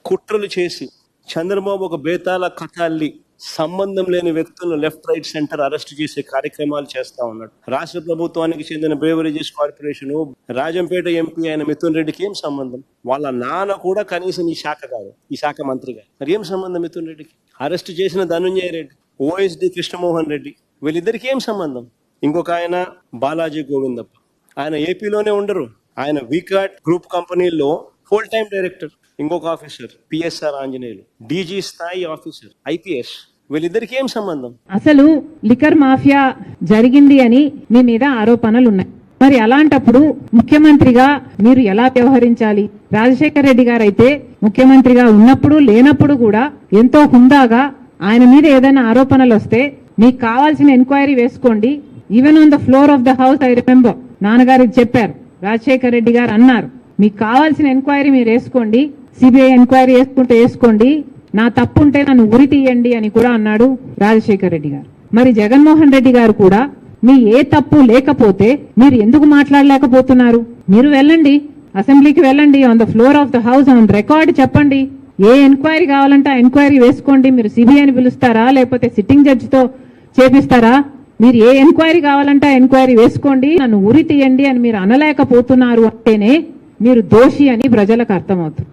కుట్రలు చేసి చంద్రబాబు ఒక బేతాల కథల్లి సంబంధం లేని వ్యక్తులను లెఫ్ట్ రైట్ సెంటర్ అరెస్ట్ చేసే కార్యక్రమాలు చేస్తా ఉన్నాడు. రాష్ట్ర ప్రభుత్వానికి చెందిన బేవరేజెస్ కార్పొరేషన్ రాజంపేట ఎంపీ అయిన మిథున్ రెడ్డికి ఏం సంబంధం? వాళ్ళ నాన్న కూడా కనీసం ఈ శాఖ కాదు, ఈ శాఖ మంత్రి కాదు. మరి ఏం సంబంధం మిథున్ రెడ్డికి? అరెస్ట్ చేసిన ధనుంజయ రెడ్డి, ఓఎస్డి కృష్ణమోహన్ రెడ్డి, వీళ్ళిద్దరికి ఏం సంబంధం? ఇంకొక ఆయన బాలాజీ గోవిందప్ప, ఆయన ఏపీలోనే ఉండరు, ఆయన వీకాట్ గ్రూప్ కంపెనీలో ఫుల్ టైం డైరెక్టర్. ఇంకొక ఆఫీసర్ పిఎస్ఆర్ ఆంజనేయులు, డీజీ స్థాయి ఆఫీసర్, ఐపీఎస్. వీళ్ళిద్దరికి ఏం సంబంధం? అసలు లిక్కర్ మాఫియా జరిగింది అని మీ మీద ఆరోపణలు ఉన్నాయి. మరి అలాంటప్పుడు ముఖ్యమంత్రిగా మీరు ఎలా వ్యవహరించాలి? రాజశేఖర్ రెడ్డి గారు అయితే ముఖ్యమంత్రిగా ఉన్నప్పుడు లేనప్పుడు కూడా ఎంతో హుందాగా ఆయన మీద ఏదైనా ఆరోపణలు వస్తే మీకు కావాల్సిన ఎంక్వైరీ వేసుకోండి. Even on the floor of the house I remember నాన్నగారికి చెప్పారు, రాజశేఖర్ రెడ్డి గారు అన్నారు, మీకు కావాల్సిన ఎంక్వైరీ మీరు వేసుకోండి, సిబిఐ ఎంక్వైరీ వేసుకుంటే వేసుకోండి, నా తప్పు ఉంటే నన్ను ఉరి తీయండి అని కూడా అన్నాడు రాజశేఖర్ రెడ్డి గారు. మరి జగన్మోహన్ రెడ్డి గారు కూడా మీ ఏ తప్పు లేకపోతే మీరు ఎందుకు మాట్లాడలేకపోతున్నారు? మీరు వెళ్ళండి, అసెంబ్లీకి వెళ్ళండి, on the floor of the house on record చెప్పండి, ఏ ఎంక్వైరీ కావాలంటే ఆ ఎంక్వైరీ వేసుకోండి. మీరు సిబిఐని పిలుస్తారా లేకపోతే సిట్టింగ్ జడ్జితో చేపిస్తారా? మీరు ఏ ఎంక్వైరీ కావాలంటే ఆ ఎంక్వైరీ వేసుకోండి, నన్ను ఉరి తీయండి అని మీరు అనలేకపోతున్నారు అంటేనే మీరు దోషి అని ప్రజలకు అర్థమవుతుంది.